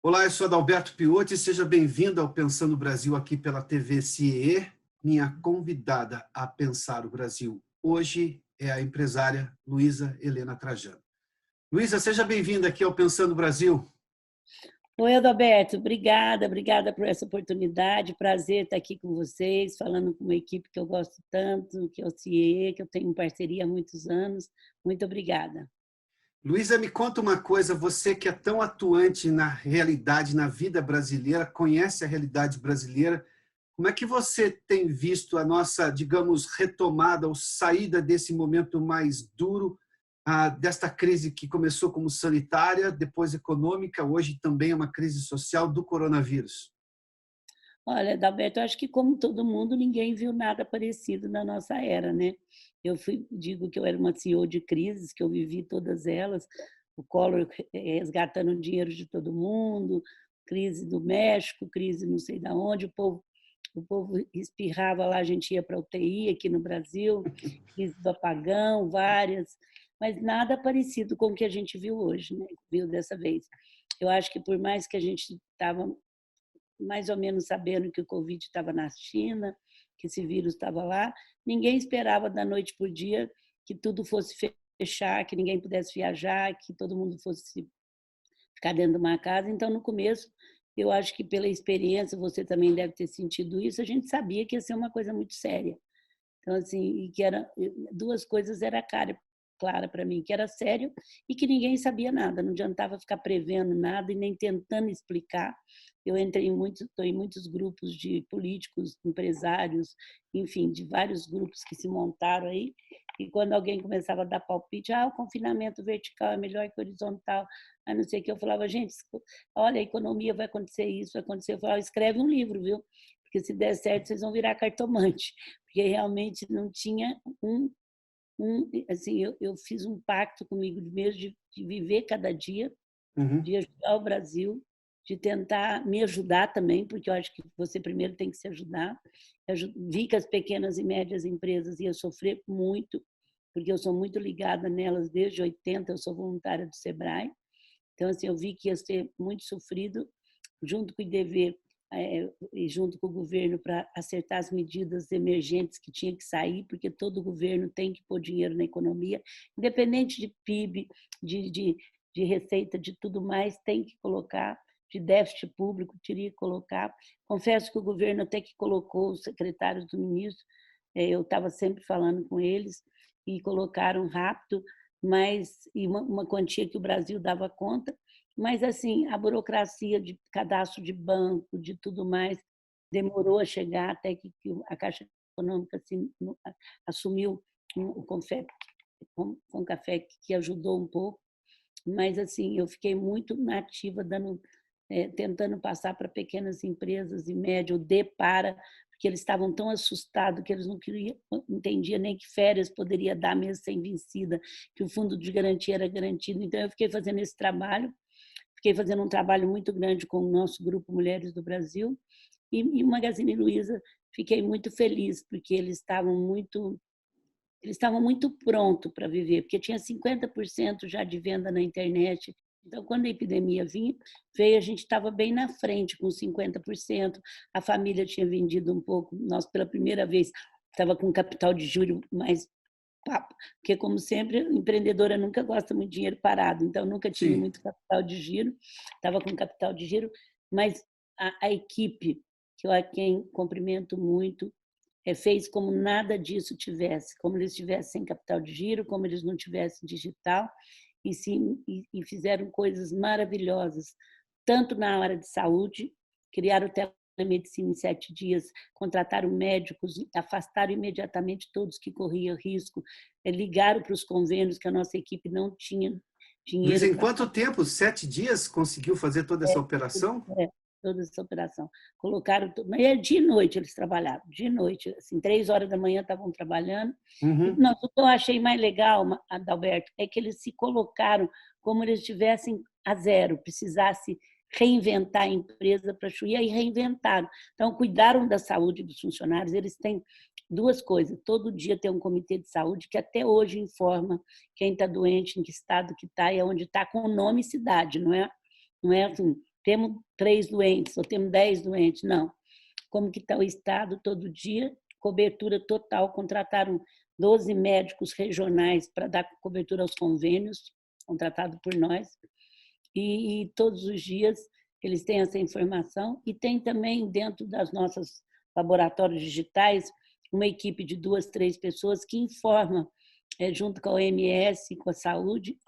Olá, eu sou Adalberto Piotti, seja bem-vindo ao Pensando o Brasil aqui pela TV CIE. Minha convidada a pensar o Brasil hoje é a empresária Luísa Helena Trajano. Luísa, seja bem-vinda aqui ao Pensando o Brasil. Oi, Adalberto, obrigada por essa oportunidade, prazer estar aqui com vocês, falando com uma equipe que eu gosto tanto, que é o CIE, que eu tenho em parceria há muitos anos. Muito obrigada. Luísa, me conta uma coisa, você que é tão atuante na realidade, na vida brasileira, conhece a realidade brasileira, como é que você tem visto a nossa, digamos, retomada ou saída desse momento mais duro, desta crise que começou como sanitária, depois econômica, hoje também é uma crise social do coronavírus? Olha, Adalberto, eu acho que como todo mundo, ninguém viu nada parecido na nossa era, né? Digo que eu era uma CEO de crises, que eu vivi todas elas, o Collor resgatando o dinheiro de todo mundo, crise do México, crise não sei da onde, o povo espirrava lá, a gente ia para a UTI aqui no Brasil, crise do apagão, várias, mas nada parecido com o que a gente viu hoje, né? Viu dessa vez. Eu acho que por mais que a gente estava mais ou menos sabendo que o Covid estava na China, que esse vírus estava lá, ninguém esperava da noite para o dia que tudo fosse fechar, que ninguém pudesse viajar, que todo mundo fosse ficar dentro de uma casa. Então, no começo, eu acho que pela experiência, você também deve ter sentido isso, a gente sabia que ia ser uma coisa muito séria. Então, assim, e que era duas coisas era clara para mim, que era sério e que ninguém sabia nada, não adiantava ficar prevendo nada e nem tentando explicar. Eu estou em muitos grupos de políticos, empresários, enfim, de vários grupos que se montaram aí, e quando alguém começava a dar palpite, o confinamento vertical é melhor que horizontal, não sei o que, eu falava, gente, olha, a economia vai acontecer isso, vai acontecer, eu falava, escreve um livro, viu? Porque se der certo, vocês vão virar cartomante, porque realmente não tinha assim, eu fiz um pacto comigo mesmo de viver cada dia, Uhum. de ajudar o Brasil, de tentar me ajudar também, porque eu acho que você primeiro tem que se ajudar. Eu vi que as pequenas e médias empresas iam sofrer muito, porque eu sou muito ligada nelas desde 80, eu sou voluntária do Sebrae. Então, assim, eu vi que ia ser muito sofrido, junto com o IDV e junto com o governo, para acertar as medidas emergentes que tinha que sair, porque todo governo tem que pôr dinheiro na economia, independente de PIB, de receita, de tudo mais, tem que colocar, de déficit público, teria que colocar. Confesso que o governo até que colocou os secretários do ministro, eu estava sempre falando com eles, e colocaram rápido, mas e uma quantia que o Brasil dava conta, mas assim, a burocracia de cadastro de banco, de tudo mais, demorou a chegar até que a Caixa Econômica assim, assumiu o com café, que ajudou um pouco, mas assim, eu fiquei muito nativa, tentando passar para pequenas empresas e médias, o D para, porque eles estavam tão assustados que eles não entendiam nem que férias poderia dar mesmo sem vencida, que o fundo de garantia era garantido. Então, eu fiquei fazendo esse trabalho, fiquei fazendo um trabalho muito grande com o nosso grupo Mulheres do Brasil, e o Magazine Luiza, fiquei muito feliz, porque eles estavam muito prontos para viver, porque tinha 50% já de venda na internet. Então, quando a epidemia veio, a gente estava bem na frente, com 50%. A família tinha vendido um pouco. Nós, pela primeira vez, estava com capital de giro mais papo, porque, como sempre, a empreendedora nunca gosta muito de dinheiro parado, então nunca tive Sim. muito capital de giro, estava com capital de giro, mas a equipe, que eu a quem cumprimento muito, fez como nada disso tivesse, como eles estivessem sem capital de giro, como eles não tivessem digital, e fizeram coisas maravilhosas, tanto na área de saúde, criaram telemedicina em 7 dias, contrataram médicos, afastaram imediatamente todos que corriam risco, ligaram para os convênios, que a nossa equipe não tinha Luísa, dinheiro em para quanto tempo? 7 dias conseguiu fazer toda essa operação? toda essa operação. Colocaram, mas de noite eles trabalhavam, de noite, assim, 3 horas da manhã estavam trabalhando. E, Uhum. não, o que eu achei mais legal, Adalberto, é que eles se colocaram como eles estivessem a zero, precisasse reinventar a empresa para chuir, e aí reinventaram. Então, cuidaram da saúde dos funcionários, eles têm duas coisas, todo dia tem um comitê de saúde que até hoje informa quem está doente, em que estado que está e onde está, com o nome e cidade, não é assim, temos 3 doentes, ou temos 10 doentes, não. Como que está o estado todo dia, cobertura total, contrataram 12 médicos regionais para dar cobertura aos convênios, contratado por nós, e todos os dias eles têm essa informação, e tem também dentro das nossas laboratórios digitais uma equipe de 2, 3 pessoas que informa, junto com a OMS, com a saúde,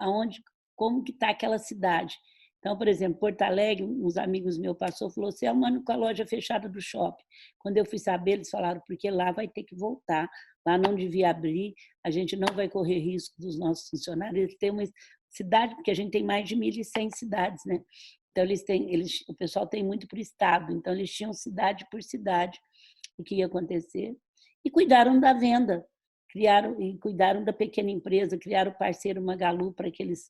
como que está aquela cidade. Então, por exemplo, Porto Alegre, uns amigos meus passou e falou: você é um ano com a loja fechada do shopping. Quando eu fui saber, eles falaram: porque lá vai ter que voltar, lá não devia abrir, a gente não vai correr risco dos nossos funcionários. Eles têm uma cidade, porque a gente tem mais de 1.100 cidades, né? Então, o pessoal tem muito por estado, então eles tinham cidade por cidade o que ia acontecer, e cuidaram da venda, cuidaram da pequena empresa, criaram o parceiro Magalu para aqueles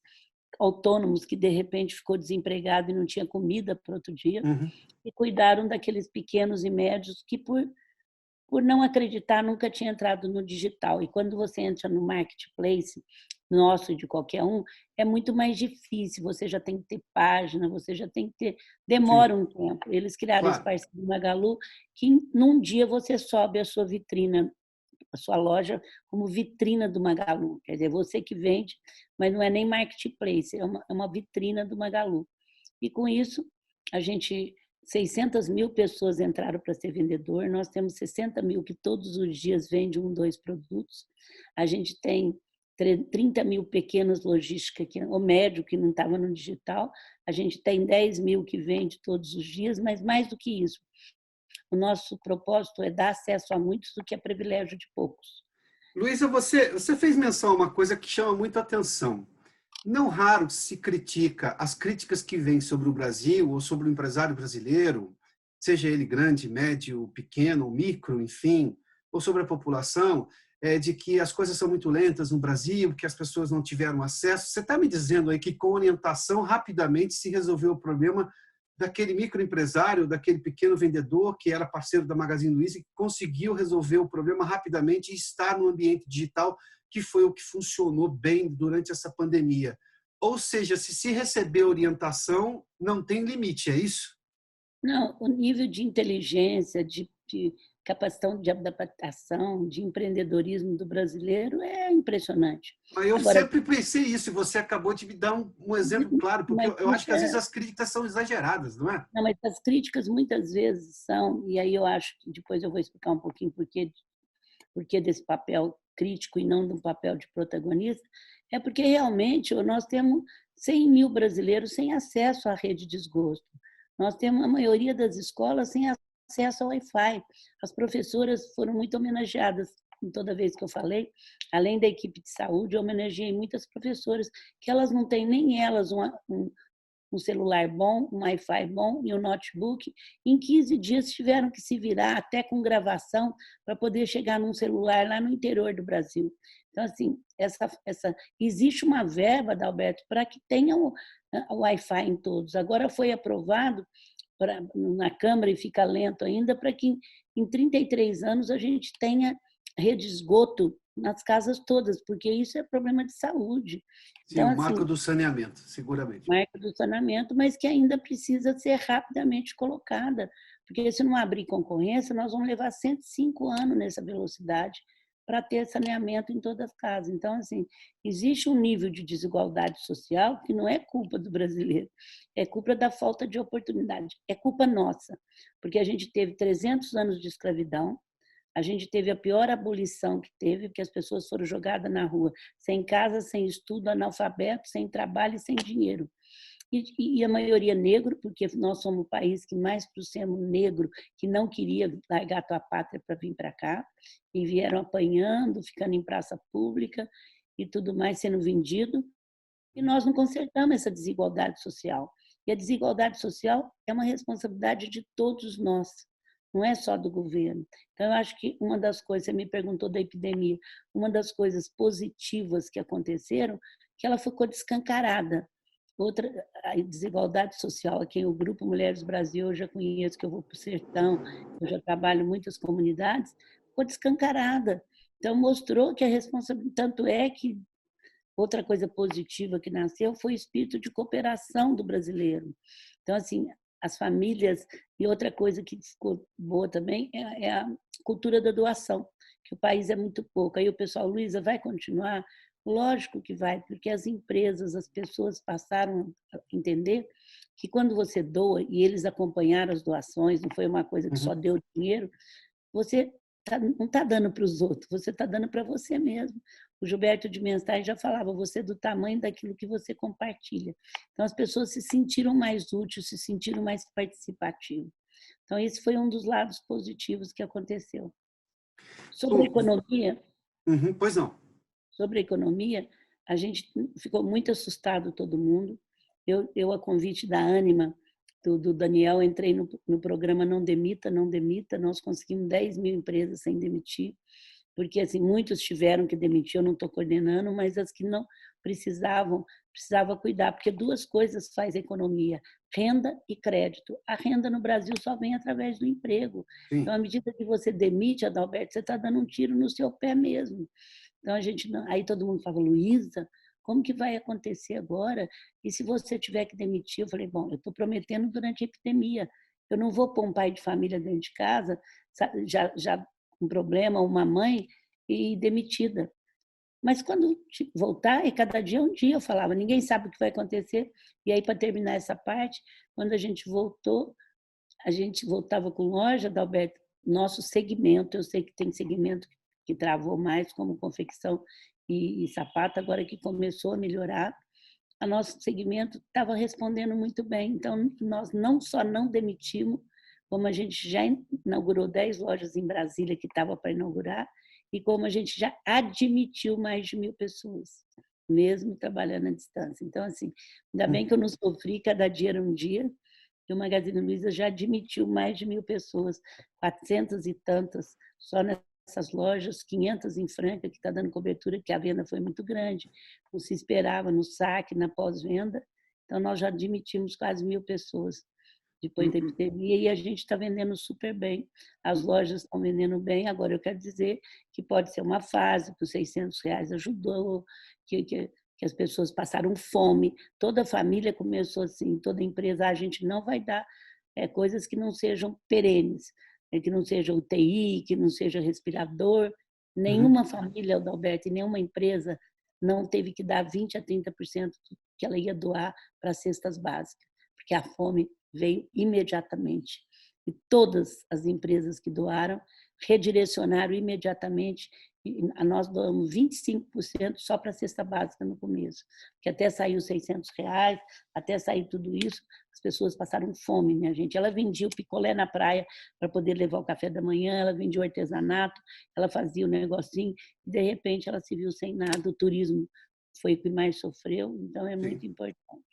autônomos que de repente ficou desempregado e não tinha comida para outro dia, Uhum. e cuidaram daqueles pequenos e médios que por não acreditar nunca tinha entrado no digital. E quando você entra no marketplace nosso e de qualquer um, é muito mais difícil, você já tem que ter página, você já tem que ter, Sim, demora um tempo. Eles criaram esse claro. parceiro Magalu, que num dia você sobe a sua vitrina, a sua loja como vitrina do Magalu. Quer dizer, você que vende, mas não é nem marketplace, é uma vitrina do Magalu. E com isso, a gente, 600 mil pessoas entraram para ser vendedor, nós temos 60 mil que todos os dias vendem 1, 2 produtos, a gente tem 30 mil pequenas logísticas, o médio que não estava no digital, a gente tem 10 mil que vende todos os dias, mas mais do que isso, o nosso propósito é dar acesso a muitos do que é privilégio de poucos. Luísa, você fez menção a uma coisa que chama muito a atenção. Não raro se critica as críticas que vêm sobre o Brasil ou sobre o empresário brasileiro, seja ele grande, médio, pequeno, micro, enfim, ou sobre a população, de que as coisas são muito lentas no Brasil, que as pessoas não tiveram acesso. Você está me dizendo aí que com orientação rapidamente se resolveu o problema daquele microempresário, daquele pequeno vendedor que era parceiro da Magazine Luiza e que conseguiu resolver o problema rapidamente e estar no ambiente digital, que foi o que funcionou bem durante essa pandemia. Ou seja, se receber orientação, não tem limite, é isso? Não, o nível de inteligência, de capacidade de adaptação, de empreendedorismo do brasileiro é impressionante. Mas eu Agora, sempre pensei isso, e você acabou de me dar um exemplo claro, porque mas eu acho que isso às vezes é, as críticas são exageradas, não é? não, mas as críticas muitas vezes são, e aí eu acho que depois eu vou explicar um pouquinho por que desse papel crítico e não do papel de protagonista, é porque realmente nós temos 100 mil brasileiros sem acesso à rede de esgoto. Nós temos a maioria das escolas sem acesso ao Wi-Fi. As professoras foram muito homenageadas toda vez que eu falei, além da equipe de saúde, eu homenageei muitas professoras que elas não têm nem elas um celular bom, um Wi-Fi bom e um notebook. Em 15 dias tiveram que se virar, até com gravação, para poder chegar num celular lá no interior do Brasil. Então, assim, existe uma verba, Adalberto, para que tenha o Wi-Fi em todos. Agora foi aprovado na Câmara e fica lento ainda, para que em 33 anos a gente tenha rede de esgoto nas casas todas, porque isso é problema de saúde. Sim, Então, o marco assim, do saneamento, seguramente. marca do saneamento, mas que ainda precisa ser rapidamente colocada, porque se não abrir concorrência, nós vamos levar 105 anos nessa velocidade para ter saneamento em todas as casas. Então, assim, existe um nível de desigualdade social que não é culpa do brasileiro, é culpa da falta de oportunidade, é culpa nossa, porque a gente teve 300 anos de escravidão, a gente teve a pior abolição que teve, porque as pessoas foram jogadas na rua, sem casa, sem estudo, analfabeto, sem trabalho e sem dinheiro. E a maioria negro, porque nós somos o país que mais trouxemos negro, que não queria largar a tua pátria para vir para cá, e vieram apanhando, ficando em praça pública e tudo mais, sendo vendido, e nós não consertamos essa desigualdade social. E a desigualdade social é uma responsabilidade de todos nós, não é só do governo. Então, eu acho que uma das coisas, você me perguntou da epidemia, uma das coisas positivas que aconteceram, que ela ficou descancarada. Outra, a desigualdade social, aqui o Grupo Mulheres Brasil, eu já conheço, que eu vou para o sertão, eu já trabalho em muitas comunidades, ficou descancarada. Então, mostrou que a responsabilidade, tanto é que outra coisa positiva que nasceu foi o espírito de cooperação do brasileiro. Então, assim, as famílias... E outra coisa que ficou boa também é a cultura da doação, que o país é muito pouco. Aí o pessoal, Luísa, vai continuar? Lógico que vai, porque as empresas, as pessoas passaram a entender que quando você doa, e eles acompanharam as doações, não foi uma coisa que só Uhum. deu dinheiro, você não está dando para os outros, você está dando para você mesmo. O Gilberto de Menstein já falava, você é do tamanho daquilo que você compartilha. Então, as pessoas se sentiram mais úteis, se sentiram mais participativos. Então, esse foi um dos lados positivos que aconteceu. Sobre a Lu, economia, uhum, pois não. sobre a economia, a gente ficou muito assustado, todo mundo. Eu a convite da Ânima, do Daniel, entrei no programa Não Demita, Não Demita, nós conseguimos 10 mil empresas sem demitir, porque assim, muitos tiveram que demitir, eu não estou coordenando, mas as que não precisavam, precisava cuidar, porque duas coisas faz a economia, renda e crédito. A renda no Brasil só vem através do emprego. Então, Sim. à medida que você demite, Adalberto, você está dando um tiro no seu pé mesmo. Então, a gente não... Aí todo mundo falava, Luísa, como que vai acontecer agora? E se você tiver que demitir? Eu falei, bom, eu estou prometendo durante a epidemia. Eu não vou pôr um pai de família dentro de casa, já um problema, uma mãe, e demitida. Mas quando voltar, é cada dia um dia, eu falava, ninguém sabe o que vai acontecer. E aí, para terminar essa parte, quando a gente voltou, a gente voltava com loja, Adalberto, nosso segmento, eu sei que tem segmento que travou mais, como confecção e sapato, agora que começou a melhorar, o nosso segmento estava respondendo muito bem. Então, nós não só não demitimos, como a gente já inaugurou 10 lojas em Brasília que estava para inaugurar, e como a gente já admitiu mais de 1.000 pessoas, mesmo trabalhando à distância. Então, assim, ainda bem que eu não sofri, cada dia era um dia, e o Magazine Luiza já admitiu mais de 1.000 pessoas, 400 e tantas só nessas lojas, 500 em Franca, que está dando cobertura, que a venda foi muito grande, não se esperava no saque, na pós-venda. Então, nós já admitimos quase 1.000 pessoas depois da epidemia e a gente está vendendo super bem. As lojas estão vendendo bem. Agora, eu quero dizer que pode ser uma fase, que os R$ 600 ajudou, que as pessoas passaram fome. Toda a família começou assim, toda empresa, a gente não vai dar coisas que não sejam perenes, que não seja UTI, que não seja respirador. Uhum. Nenhuma família, Adalberto, e nenhuma empresa não teve que dar 20% a 30% que ela ia doar para cestas básicas, porque a fome veio imediatamente. E todas as empresas que doaram redirecionaram imediatamente. E nós doamos 25% só para a cesta básica no começo, porque até sair os R$ 600, até sair tudo isso, as pessoas passaram fome, minha gente. Ela vendia o picolé na praia para poder levar o café da manhã, ela vendia o artesanato, ela fazia o negocinho, e de repente ela se viu sem nada. O turismo foi o que mais sofreu, então é Sim. muito importante.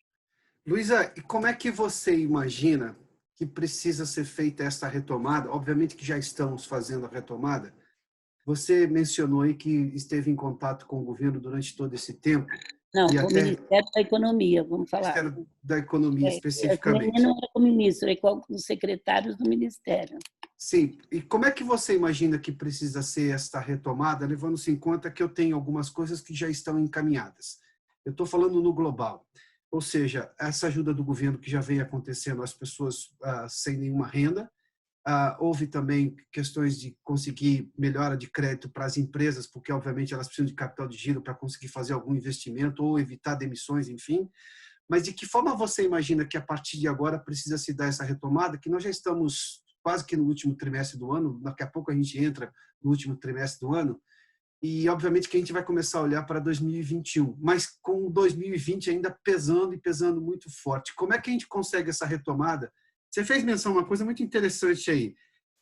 Luísa, e como é que você imagina que precisa ser feita esta retomada? Obviamente que já estamos fazendo a retomada. Você mencionou aí que esteve em contato com o governo durante todo esse tempo Não, e com o até Ministério da Economia, vamos o falar. Ministério da Economia Nem não especificamente. era com o ministro, é com os secretários do Ministério. Sim, e como é que você imagina que precisa ser esta retomada, levando-se em conta que eu tenho algumas coisas que já estão encaminhadas? Eu estou falando no global, ou seja, essa ajuda do governo que já vem acontecendo às pessoas sem nenhuma renda. Houve também questões de conseguir melhora de crédito para as empresas, porque obviamente elas precisam de capital de giro para conseguir fazer algum investimento ou evitar demissões, enfim. Mas de que forma você imagina que a partir de agora precisa se dar essa retomada, que nós já estamos quase que no último trimestre do ano, daqui a pouco a gente entra no último trimestre do ano, e obviamente que a gente vai começar a olhar para 2021, mas com 2020 ainda pesando e pesando muito forte. Como é que a gente consegue essa retomada? Você fez menção a uma coisa muito interessante aí.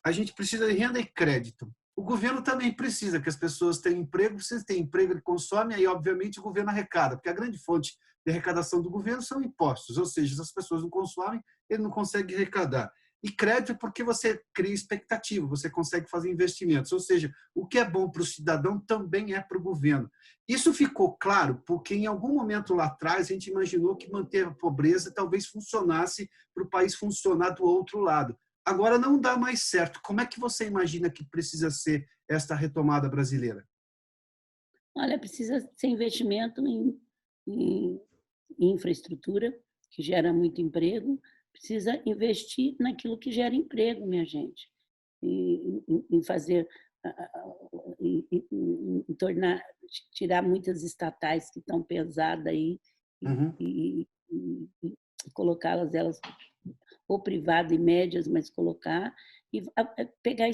A gente precisa de renda e crédito. O governo também precisa que as pessoas tenham emprego, se tem emprego, ele consome, aí obviamente o governo arrecada, porque a grande fonte de arrecadação do governo são impostos, ou seja, se as pessoas não consomem, ele não consegue arrecadar. E crédito é porque você cria expectativa, você consegue fazer investimentos, ou seja, o que é bom para o cidadão também é para o governo. Isso ficou claro porque em algum momento lá atrás a gente imaginou que manter a pobreza talvez funcionasse para o país funcionar do outro lado. Agora não dá mais certo. Como é que você imagina que precisa ser esta retomada brasileira? Olha, precisa ser investimento em infraestrutura, que gera muito emprego, precisa investir naquilo que gera emprego, minha gente, em fazer, em tornar, tirar muitas estatais que estão pesadas aí Uhum. e colocá-las elas ou privada e médias, mas colocar e pegar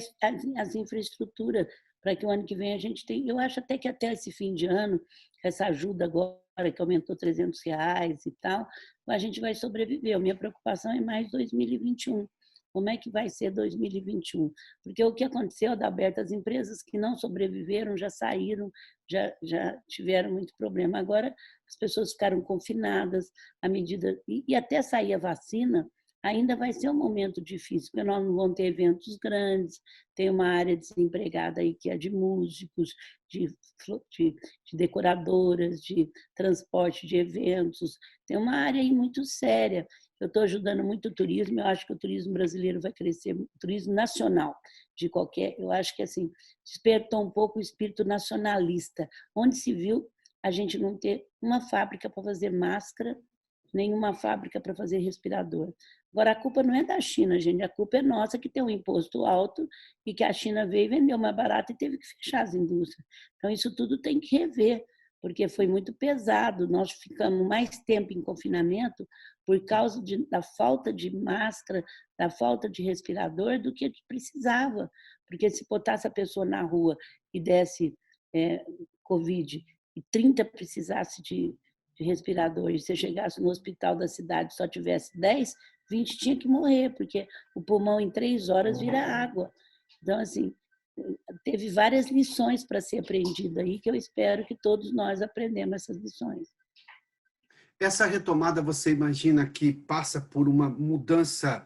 as infraestruturas para que o ano que vem a gente tenha. Eu acho até que até esse fim de ano, essa ajuda agora que aumentou R$ 300 e tal, a gente vai sobreviver. A minha preocupação é mais 2021. Como é que vai ser 2021? Porque o que aconteceu, Adalberto, as empresas que não sobreviveram já saíram, já tiveram muito problema. Agora as pessoas ficaram confinadas, à medida e até sair a vacina, ainda vai ser um momento difícil, porque nós não vamos ter eventos grandes, tem uma área desempregada aí que é de músicos, de, de decoradoras, de transporte de eventos, tem uma área aí muito séria. Eu estou ajudando muito o turismo, eu acho que o turismo brasileiro vai crescer, o turismo nacional, de qualquer, eu acho que assim, despertou um pouco o espírito nacionalista, onde se viu a gente não ter uma fábrica para fazer máscara, nenhuma fábrica para fazer respirador. Agora, a culpa não é da China, gente, a culpa é nossa, que tem um imposto alto e que a China veio e vendeu mais barato e teve que fechar as indústrias. Então, isso tudo tem que rever, porque foi muito pesado. Nós ficamos mais tempo em confinamento por causa da falta de máscara, da falta de respirador do que precisava. Porque se botasse a pessoa na rua e desse Covid e 30 precisasse de respirador e você chegasse no hospital da cidade e só tivesse 10, 20 tinha que morrer, porque o pulmão em 3 horas vira água. Então, assim, teve várias lições para ser aprendida aí, que eu espero que todos nós aprendemos essas lições. Essa retomada, você imagina que passa por uma mudança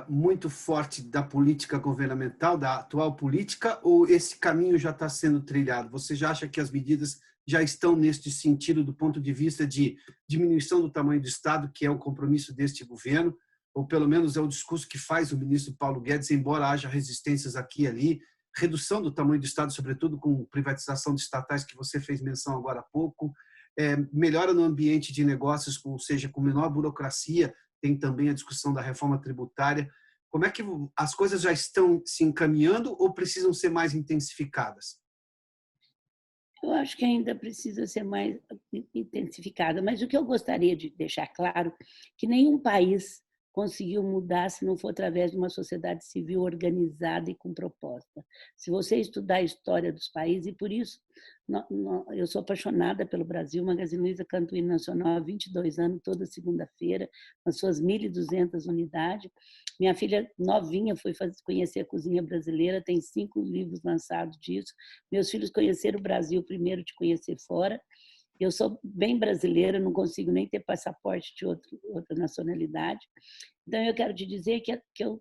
muito forte da política governamental, da atual política, ou esse caminho já está sendo trilhado? Você já acha que as medidas já estão neste sentido do ponto de vista de diminuição do tamanho do Estado, que é o compromisso deste governo, ou pelo menos é o discurso que faz o ministro Paulo Guedes, embora haja resistências aqui e ali, redução do tamanho do Estado, sobretudo com privatização de estatais, que você fez menção agora há pouco, melhora no ambiente de negócios, ou seja, com menor burocracia, tem também a discussão da reforma tributária. Como é que as coisas já estão se encaminhando ou precisam ser mais intensificadas? Eu acho que ainda precisa ser mais intensificada, mas o que eu gostaria de deixar claro, que nenhum país conseguiu mudar se não for através de uma sociedade civil organizada e com proposta. Se você estudar a história dos países, e por isso eu sou apaixonada pelo Brasil, Magazine Luiza canta o hino nacional há 22 anos, toda segunda-feira, com as suas 1.200 unidades. Minha filha novinha foi conhecer a cozinha brasileira, tem 5 livros lançados disso. Meus filhos conheceram o Brasil primeiro de conhecer fora. Eu sou bem brasileira, não consigo nem ter passaporte de outra nacionalidade. Então, eu quero te dizer que eu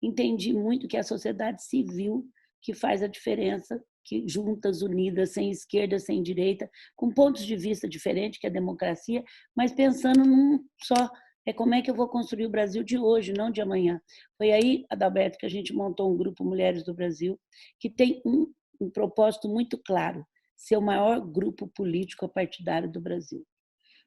entendi muito que é a sociedade civil que faz a diferença, que juntas, unidas, sem esquerda, sem direita, com pontos de vista diferentes, que é a democracia, mas pensando num só. É como é que eu vou construir o Brasil de hoje, não de amanhã. Foi aí, Adalberto, que a gente montou um grupo Mulheres do Brasil, que tem um propósito muito claro, ser o maior grupo político partidário do Brasil.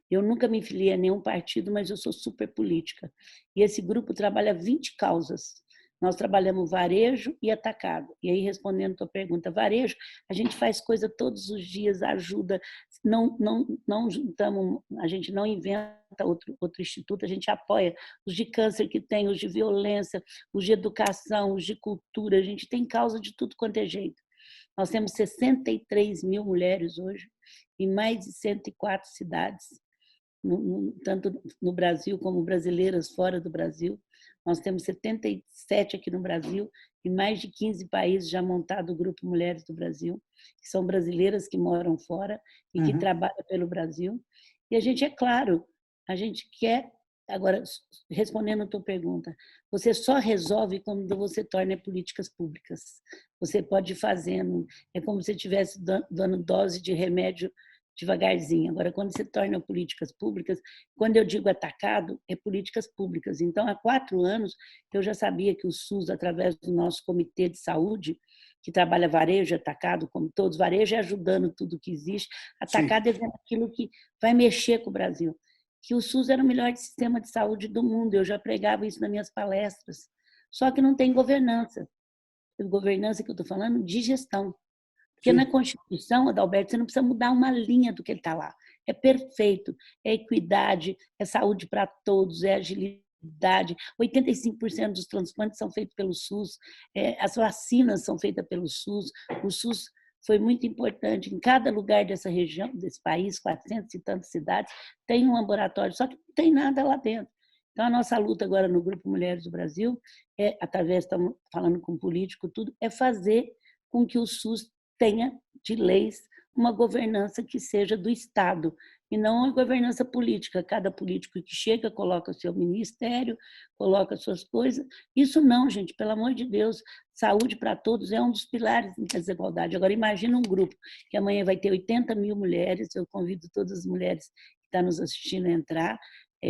Eu nunca me filiei a nenhum partido, mas eu sou super política. E esse grupo trabalha 20 causas. Nós trabalhamos varejo e atacado. E aí, respondendo a tua pergunta, varejo, a gente faz coisa todos os dias, ajuda, não juntamos, a gente não inventa outro instituto, a gente apoia os de câncer que tem, os de violência, os de educação, os de cultura, a gente tem causa de tudo quanto é jeito. Nós temos 63 mil mulheres hoje, em mais de 104 cidades, tanto no Brasil como brasileiras fora do Brasil. Nós temos 77 aqui no Brasil e mais de 15 países já montado o Grupo Mulheres do Brasil, que são brasileiras que moram fora e que trabalham pelo Brasil. E a gente, é claro, a gente quer. Agora, respondendo a tua pergunta, você só resolve quando você torna políticas públicas. Você pode ir fazendo, é como se estivesse dando dose de remédio devagarzinho. Agora, quando você torna políticas públicas, quando eu digo atacado, é políticas públicas. Então, há 4 anos, eu já sabia que o SUS, através do nosso Comitê de Saúde, que trabalha varejo, atacado, como todos, varejo é ajudando tudo que existe, atacado é vendo aquilo que vai mexer com o Brasil. que o SUS era o melhor sistema de saúde do mundo. Eu já pregava isso nas minhas palestras. Só que não tem governança. Governança que eu estou falando, de gestão. Porque na Sim. Constituição, Adalberto, você não precisa mudar uma linha do que ele está lá. É perfeito, é equidade, é saúde para todos, é agilidade. 85% dos transplantes são feitos pelo SUS, as vacinas são feitas pelo SUS. O SUS foi muito importante. Em cada lugar dessa região, desse país, 400 e tantas cidades, tem um laboratório, só que não tem nada lá dentro. Então, a nossa luta agora no Grupo Mulheres do Brasil, através, estamos falando com político, tudo, é fazer com que o SUS tenha, de leis, uma governança que seja do Estado, e não uma governança política. Cada político que chega coloca seu ministério, coloca suas coisas. Isso não, gente, pelo amor de Deus, saúde para todos é um dos pilares da desigualdade. Agora, imagina um grupo que amanhã vai ter 80 mil mulheres, eu convido todas as mulheres que estão nos assistindo a entrar,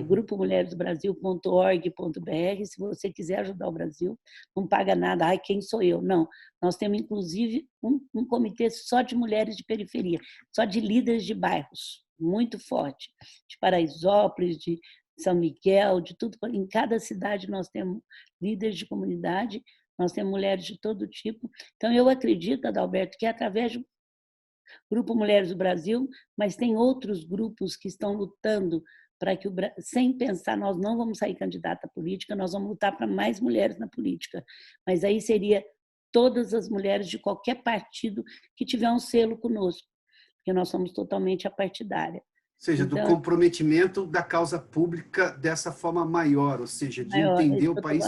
grupomulheresdobrasil.org.br, se você quiser ajudar o Brasil, não paga nada, ai, quem sou eu? Não, nós temos inclusive um comitê só de mulheres de periferia, só de líderes de bairros, muito forte, de Paraisópolis, de São Miguel, de tudo, em cada cidade nós temos líderes de comunidade, nós temos mulheres de todo tipo, então eu acredito, Adalberto, que é através do Grupo Mulheres do Brasil, mas tem outros grupos que estão lutando para que, sem pensar, nós não vamos sair candidata à política, nós vamos lutar para mais mulheres na política. Mas aí seria todas as mulheres de qualquer partido que tiver um selo conosco, porque nós somos totalmente apartidária. Ou seja, do comprometimento da causa pública dessa forma maior, ou seja, de entender o país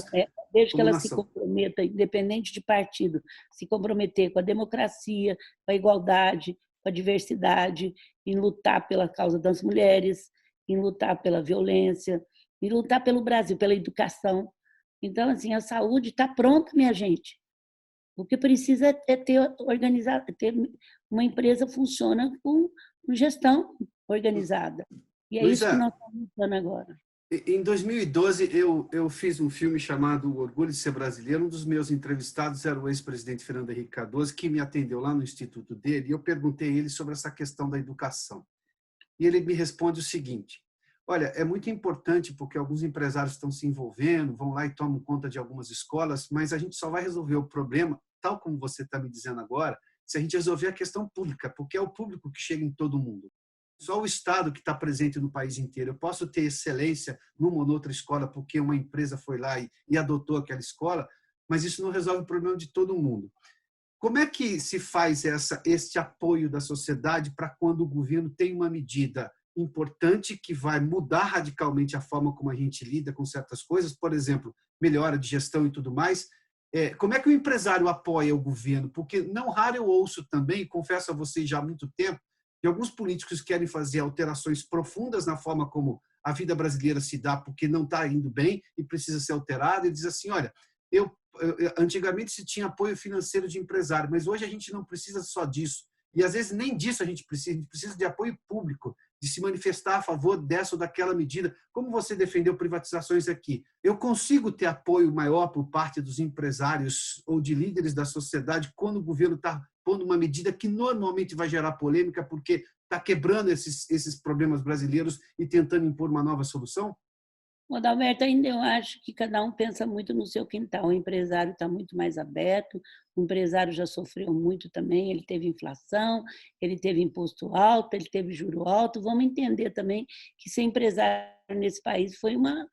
desde que como ela se nação. comprometa, independente de partido, se comprometer com a democracia, com a igualdade, com a diversidade, em lutar pela causa das mulheres, em lutar pela violência, em lutar pelo Brasil, pela educação. Então, assim, a saúde está pronta, minha gente. O que precisa é ter uma empresa funciona com gestão organizada. E é isso que Luísa, nós estamos lutando agora. em 2012, eu fiz um filme chamado O Orgulho de Ser Brasileiro. Um dos meus entrevistados era o ex-presidente Fernando Henrique Cardoso, que me atendeu lá no instituto dele, e eu perguntei a ele sobre essa questão da educação. E ele me responde o seguinte: olha, é muito importante porque alguns empresários estão se envolvendo, vão lá e tomam conta de algumas escolas, mas a gente só vai resolver o problema, tal como você está me dizendo agora, se a gente resolver a questão pública, porque é o público que chega em todo mundo. Só o Estado que está presente no país inteiro. Eu posso ter excelência numa ou noutra escola porque uma empresa foi lá e adotou aquela escola, mas isso não resolve o problema de todo mundo. Como é que se faz esse apoio da sociedade para quando o governo tem uma medida importante que vai mudar radicalmente a forma como a gente lida com certas coisas, por exemplo, melhora de gestão e tudo mais? Como é que o empresário apoia o governo? Porque não raro eu ouço também, confesso a vocês já há muito tempo, que alguns políticos querem fazer alterações profundas na forma como a vida brasileira se dá, porque não está indo bem e precisa ser alterada, e diz assim, olha, antigamente se tinha apoio financeiro de empresário, mas hoje a gente não precisa só disso. E às vezes nem disso a gente precisa de apoio público, de se manifestar a favor dessa ou daquela medida. Como você defendeu privatizações aqui? Eu consigo ter apoio maior por parte dos empresários ou de líderes da sociedade quando o governo está pondo uma medida que normalmente vai gerar polêmica porque está quebrando esses problemas brasileiros e tentando impor uma nova solução? Adalberto, ainda eu acho que cada um pensa muito no seu quintal. O empresário está muito mais aberto, o empresário já sofreu muito também, ele teve inflação, ele teve imposto alto, ele teve juro alto. Vamos entender também que ser empresário nesse país foi uma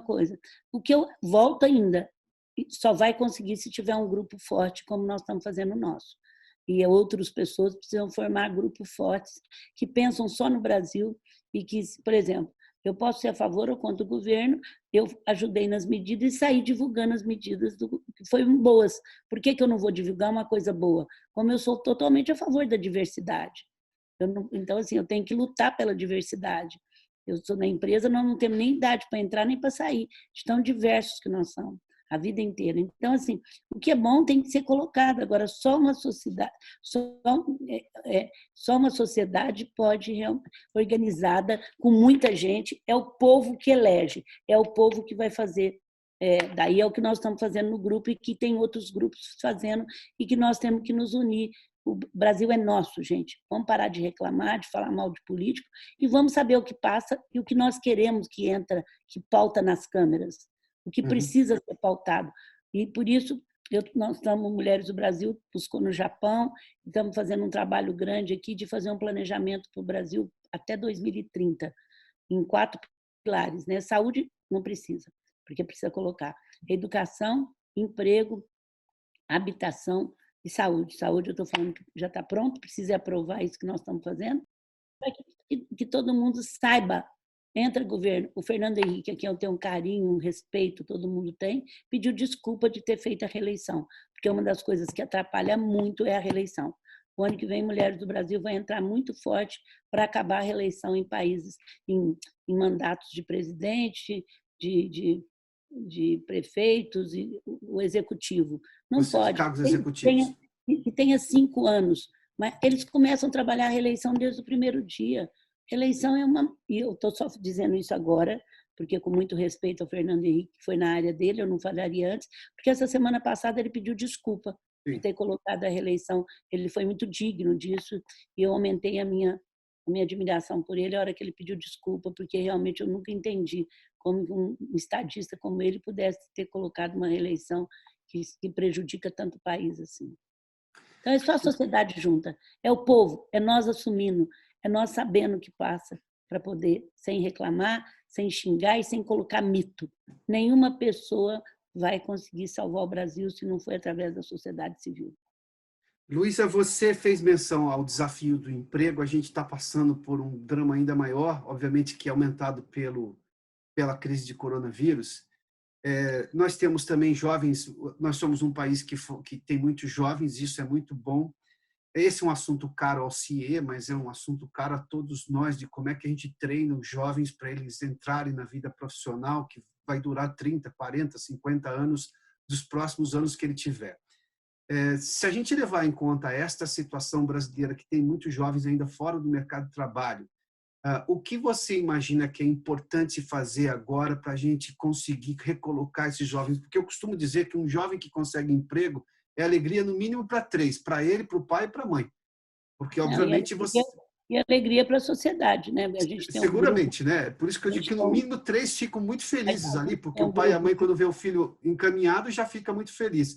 coisa. O que eu volto ainda, só vai conseguir se tiver um grupo forte, como nós estamos fazendo o nosso. E outras pessoas precisam formar grupos fortes que pensam só no Brasil e que, por exemplo, eu posso ser a favor ou contra o governo, eu ajudei nas medidas e saí divulgando as medidas que foram boas. Por que eu não vou divulgar uma coisa boa? Como eu sou totalmente a favor da diversidade. Então, assim, eu tenho que lutar pela diversidade. Eu sou na empresa, nós não temos nem idade para entrar nem para sair, de tão diversos que nós somos, a vida inteira. Então, assim, o que é bom tem que ser colocado. Agora, só uma sociedade, só uma sociedade pode organizada com muita gente, é o povo que elege, é o povo que vai fazer. Daí é o que nós estamos fazendo no grupo e que tem outros grupos fazendo e que nós temos que nos unir O Brasil é nosso, gente. Vamos parar de reclamar, de falar mal de político e vamos saber o que passa e o que nós queremos que entra, que pauta nas câmeras, o que precisa ser pautado. E por isso nós estamos, Mulheres do Brasil, buscou no Japão, estamos fazendo um trabalho grande aqui de fazer um planejamento para o Brasil até 2030, em 4 pilares, né? Saúde não precisa, porque precisa colocar educação, emprego, habitação e saúde. Saúde, eu estou falando que já está pronto, precisa aprovar isso que nós estamos fazendo, para que todo mundo saiba. Entra governo, o Fernando Henrique, a quem eu tenho um carinho, um respeito, todo mundo tem, pediu desculpa de ter feito a reeleição, porque uma das coisas que atrapalha muito é a reeleição. O ano que vem, Mulheres do Brasil vai entrar muito forte para acabar a reeleição em países, em mandatos de presidente, de prefeitos e o executivo. Não pode. Cargos executivos. Que tenha 5 anos, mas eles começam a trabalhar a reeleição desde o primeiro dia. Reeleição é uma... E eu estou só dizendo isso agora, porque com muito respeito ao Fernando Henrique, que foi na área dele, eu não falaria antes, porque essa semana passada ele pediu desculpa por ter colocado a reeleição. Ele foi muito digno disso e eu aumentei a minha admiração por ele a hora que ele pediu desculpa, porque realmente eu nunca entendi como um estadista como ele pudesse ter colocado uma reeleição que prejudica tanto o país assim. Então, é só a sociedade junta, é o povo, é nós assumindo, é nós sabendo o que passa para poder, sem reclamar, sem xingar e sem colocar mito. Nenhuma pessoa vai conseguir salvar o Brasil se não for através da sociedade civil. Luísa, você fez menção ao desafio do emprego. A gente está passando por um drama ainda maior, obviamente que é aumentado pela crise de coronavírus. Nós temos também jovens, nós somos um país que tem muitos jovens, isso é muito bom. Esse é um assunto caro ao CIE, mas é um assunto caro a todos nós, de como é que a gente treina os jovens para eles entrarem na vida profissional, que vai durar 30, 40, 50 anos, dos próximos anos que ele tiver. Se a gente levar em conta esta situação brasileira, que tem muitos jovens ainda fora do mercado de trabalho, o que você imagina que é importante fazer agora para a gente conseguir recolocar esses jovens? Porque eu costumo dizer que um jovem que consegue emprego é alegria no mínimo para 3, para ele, para o pai e para a mãe. Porque, obviamente, você... E alegria para a sociedade, né? A gente tem seguramente, né? Por isso que eu digo que no mínimo 3 ficam muito felizes ali, porque o pai e a mãe, quando vê o filho encaminhado, já fica muito feliz.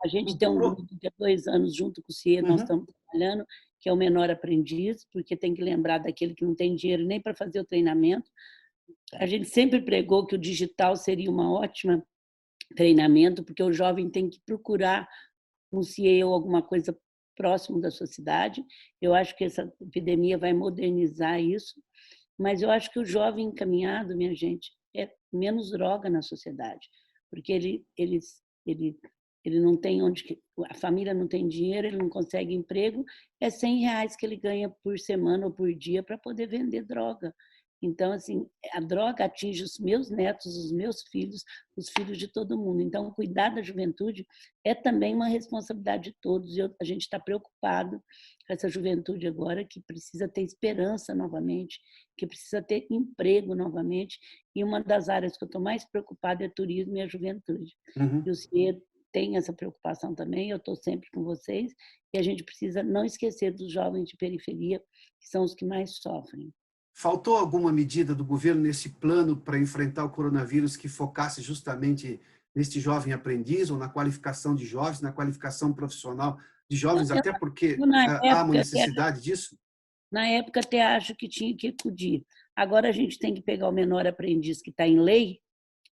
A gente tem um grupo de 2 anos junto com o CIE, nós estamos trabalhando, que é o menor aprendiz, porque tem que lembrar daquele que não tem dinheiro nem para fazer o treinamento. A gente sempre pregou que o digital seria uma ótima treinamento, porque o jovem tem que procurar um CIE ou alguma coisa próximo da sua cidade. Eu acho que essa epidemia vai modernizar isso, mas eu acho que o jovem encaminhado, minha gente, é menos droga na sociedade, porque ele não tem onde, a família não tem dinheiro, ele não consegue emprego, é R$100 que ele ganha por semana ou por dia para poder vender droga. Então, assim, a droga atinge os meus netos, os meus filhos, os filhos de todo mundo. Então, cuidar da juventude é também uma responsabilidade de todos. E a gente está preocupado com essa juventude agora, que precisa ter esperança novamente, que precisa ter emprego novamente. E uma das áreas que eu estou mais preocupada é turismo e a juventude. E o CIE tem essa preocupação também, eu estou sempre com vocês, e a gente precisa não esquecer dos jovens de periferia, que são os que mais sofrem. Faltou alguma medida do governo nesse plano para enfrentar o coronavírus que focasse justamente neste jovem aprendiz ou na qualificação de jovens, na qualificação profissional de jovens, até porque há uma necessidade disso? Na época até acho que tinha que acudir. Agora a gente tem que pegar o menor aprendiz que está em lei,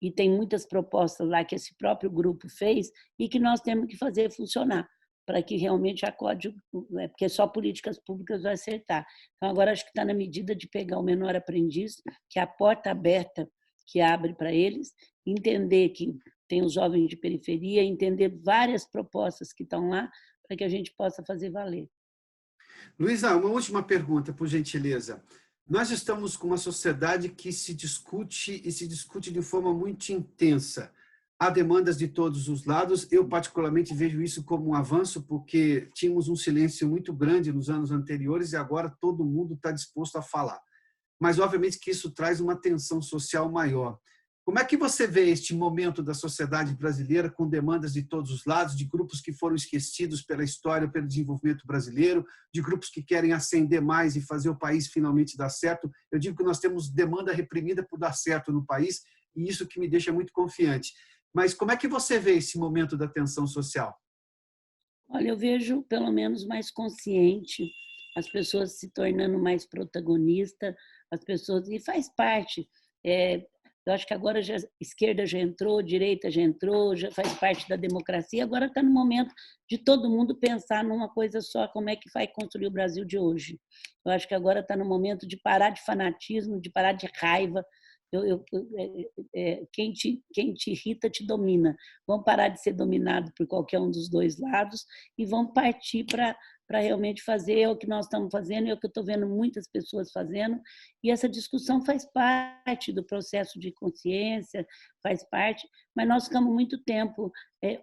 e tem muitas propostas lá que esse próprio grupo fez e que nós temos que fazer funcionar para que realmente acode, porque só políticas públicas vai acertar. Então, agora acho que está na medida de pegar o menor aprendiz, que é a porta aberta que abre para eles, entender que tem os jovens de periferia, entender várias propostas que estão lá para que a gente possa fazer valer. Luísa, uma última pergunta, por gentileza. Nós estamos com uma sociedade que se discute e se discute de forma muito intensa. Há demandas de todos os lados. Eu, particularmente, vejo isso como um avanço, porque tínhamos um silêncio muito grande nos anos anteriores e agora todo mundo está disposto a falar. Mas, obviamente, que isso traz uma tensão social maior. Como é que você vê este momento da sociedade brasileira com demandas de todos os lados, de grupos que foram esquecidos pela história, pelo desenvolvimento brasileiro, de grupos que querem ascender mais e fazer o país finalmente dar certo? Eu digo que nós temos demanda reprimida por dar certo no país e isso que me deixa muito confiante. Mas como é que você vê esse momento da tensão social? Olha, eu vejo pelo menos mais consciente, as pessoas se tornando mais protagonista, as pessoas e faz parte. Eu acho que agora já esquerda já entrou, direita já entrou, já faz parte da democracia. Agora está no momento de todo mundo pensar numa coisa só, como é que vai construir o Brasil de hoje. Eu acho que agora está no momento de parar de fanatismo, de parar de raiva. Quem te irrita te domina. Vamos parar de ser dominado por qualquer um dos dois lados e vamos partir para realmente fazer o que nós estamos fazendo, é o que eu estou vendo muitas pessoas fazendo, e essa discussão faz parte do processo de consciência, faz parte, mas nós ficamos muito tempo,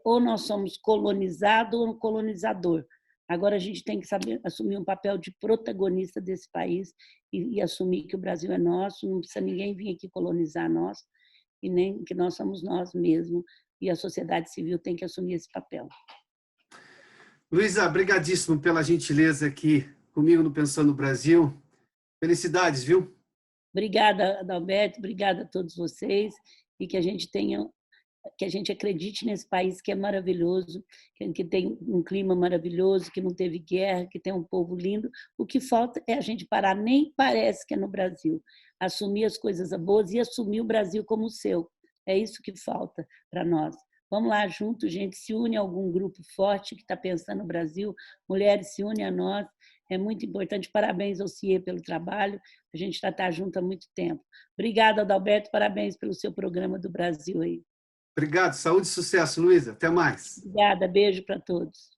ou nós somos colonizado ou colonizador. Agora a gente tem que saber assumir um papel de protagonista desse país e assumir que o Brasil é nosso, não precisa ninguém vir aqui colonizar nós, e nem que nós somos nós mesmos, e a sociedade civil tem que assumir esse papel. Luísa, brigadíssimo pela gentileza aqui comigo no Pensando no Brasil. Felicidades, viu? Obrigada, Adalberto, obrigada a todos vocês, e que a gente acredite nesse país que é maravilhoso, que tem um clima maravilhoso, que não teve guerra, que tem um povo lindo. O que falta é a gente parar, nem parece que é no Brasil, assumir as coisas boas e assumir o Brasil como o seu. É isso que falta para nós. Vamos lá junto, gente, se une a algum grupo forte que está pensando no Brasil, mulheres se unem a nós, é muito importante. Parabéns ao CIE pelo trabalho, a gente já está junto há muito tempo. Obrigada, Adalberto, parabéns pelo seu programa do Brasil aí. Obrigado, saúde e sucesso, Luísa. Até mais. Obrigada, beijo para todos.